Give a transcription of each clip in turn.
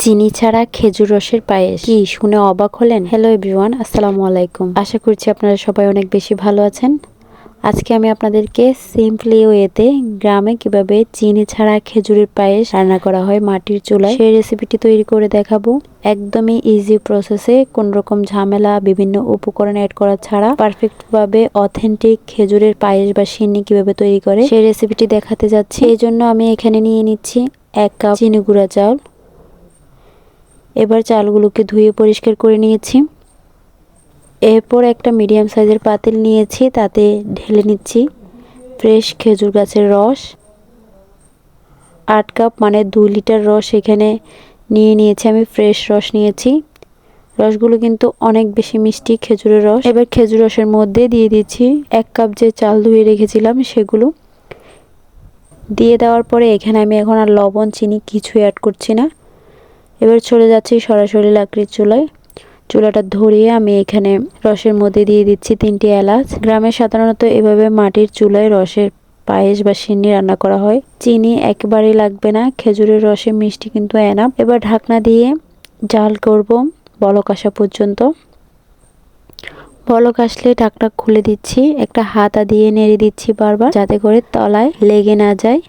চিনি ছাড়া খেজুর রসের পায়েস কি শুনে অবাক হলেন? হ্যালো এভরিওয়ান, আসসালামু আলাইকুম। আশা করছি আপনারা সবাই অনেক বেশি ভালো আছেন। আজকে আমি আপনাদেরকে সিম্পলি ওয়েতে গ্রামে কিভাবে চিনি ছাড়া খেজুরের পায়েস রান্না করা হয় মাটির চুলায় সেই রেসিপিটি তৈরি করে দেখাবো। একদমই ইজি প্রসেসে, কোন রকম ঝামেলা বিভিন্ন উপকরণ অ্যাড করা ছাড়া পারফেক্ট ভাবে অথেন্টিক খেজুরের পায়েস বা সিন্নি কিভাবে তৈরি করে সেই রেসিপিটি দেখাতে যাচ্ছি। এই জন্য আমি এখানে নিয়ে নিচ্ছি 1 কাপ চিনি গুঁড়া চাউল। এবার চালগুলোকে ধুয়ে পরিষ্কার করে নিয়েছি। এরপর একটা মিডিয়াম সাইজের পাতিল নিয়েছি, তাতে ঢেলে নিচ্ছি ফ্রেশ খেজুর গাছের রস। 8 কাপ মানে 2 লিটার রস এখানে নিয়েছি আমি। ফ্রেশ রস নিয়েছি। রসগুলো কিন্তু অনেক বেশি মিষ্টি খেজুরের রস। এবার খেজুর রসের মধ্যে দিয়ে দিচ্ছি 1 কাপ যে চাল ধুয়ে রেখেছিলাম সেগুলো। দিয়ে দেওয়ার পরে এখানে আমি এখন আর লবণ চিনি কিছুই অ্যাড করছি না। এবার চলে যাচ্ছি সরাসরি লাকড়ির চুলায়। চুলাটা ধরিয়ে আমি এখানে রসের মধ্যে দিয়ে দিচ্ছি 3টি এলাচ। গ্রামে সাধারণত এভাবে মাটির চুলায় রসের পায়েস বা সিন্নি রান্না করা হয়। চিনি একেবারেই লাগবে না, খেজুরের রসে মিষ্টি কিন্তু এনাফ। এবার ঢাকনা দিয়ে জাল করব বলক আসা পর্যন্ত। বলক আসলে ঢাকনা খুলে দিচ্ছি, একটা হাতা দিয়ে নেড়ে দিচ্ছি বারবার, যাতে করে তলায় লেগে না যায়।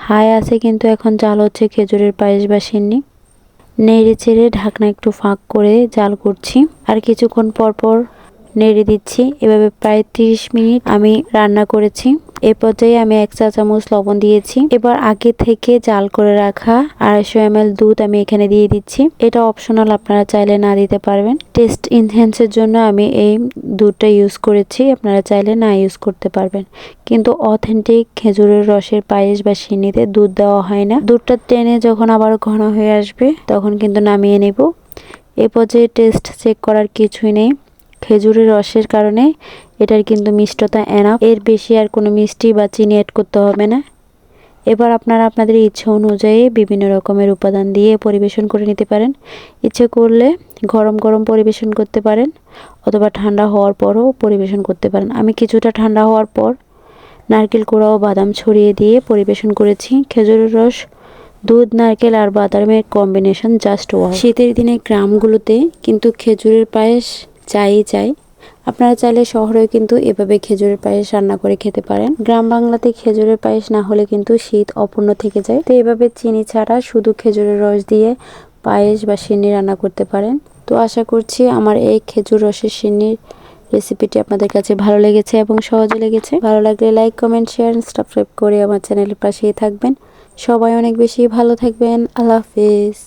হাই আছে কিন্তু এখন জাল হচ্ছে খেজুরের পায়েস বা সিন্নি। নেড়ে চেড়ে ঢাকনা একটু ফাঁক করে জাল করছি, আর কিছুক্ষণ পর পর নেড়ে দিচ্ছি। এভাবে প্রায় 30 মিনিট আমি রান্না করেছি। এ পর্যায়ে আমি 1 চা চামচ লবণ দিয়েছি। এবার আগে থেকে জাল করে রাখা 250 ml দুধ আমি এখানে দিয়ে দিচ্ছি। এটা অপশনাল, আপনারা চাইলে না দিতে পারবেন। টেস্ট এনহ্যান্সের জন্য আমি এই দুধটা ইউজ করেছি, আপনারা চাইলে না ইউজ করতে পারবেন। কিন্তু অথেন্টিক খেজুরের রসের পায়েস বা সিন্নিতে দুধ দেওয়া হয় না। দুধটা টেনে যখন আবার ঘন হয়ে আসবে তখন কিন্তু নামিয়ে নেব। এ পর্যায়ে টেস্ট চেক করার কিছুই নেই, খেজুরের রসের কারণে এটার কিন্তু মিষ্টতা এনাফ। এর বেশি আর কোনো মিষ্টি বা চিনি অ্যাড করতে হবে না। এবার আপনারা আপনাদের ইচ্ছা অনুযায়ী বিভিন্ন রকমের উপাদান দিয়ে পরিবেশন করে নিতে পারেন। ইচ্ছে করলে গরম গরম পরিবেশন করতে পারেন, অথবা ঠান্ডা হওয়ার পরও পরিবেশন করতে পারেন। আমি কিছুটা ঠান্ডা হওয়ার পর নারকেল কোড়া ও বাদাম ছড়িয়ে দিয়ে পরিবেশন করেছি। খেজুরের রস, দুধ, নারকেল আর বাদামের কম্বিনেশন জাস্ট ওয়াও। শীতের দিনে গ্রামগুলোতে কিন্তু খেজুরের পায়েস চাই। আপনারা চাইলে শহরেও কিন্তু এভাবে খেজুরের পায়েস রান্না করে খেতে পারেন। গ্রাম বাংলাতে খেজুরের পায়েস না হলে কিন্তু শীত অপূর্ণ থেকে যায়। তো এভাবে চিনি ছাড়া শুধু খেজুরের রস দিয়ে পায়েস বা সিন্নি রান্না করতে পারেন। তো আশা করছি আমার এই খেজুর রসের সিন্নির রেসিপিটি আপনাদের কাছে ভালো লেগেছে এবং সহজে লেগেছে। ভালো লাগলে like, comment, share and subscribe করে আমার চ্যানেলের পাশেই থাকবেন। সবাই অনেক বেশি ভালো থাকবেন। আল্লাহ হাফেজ।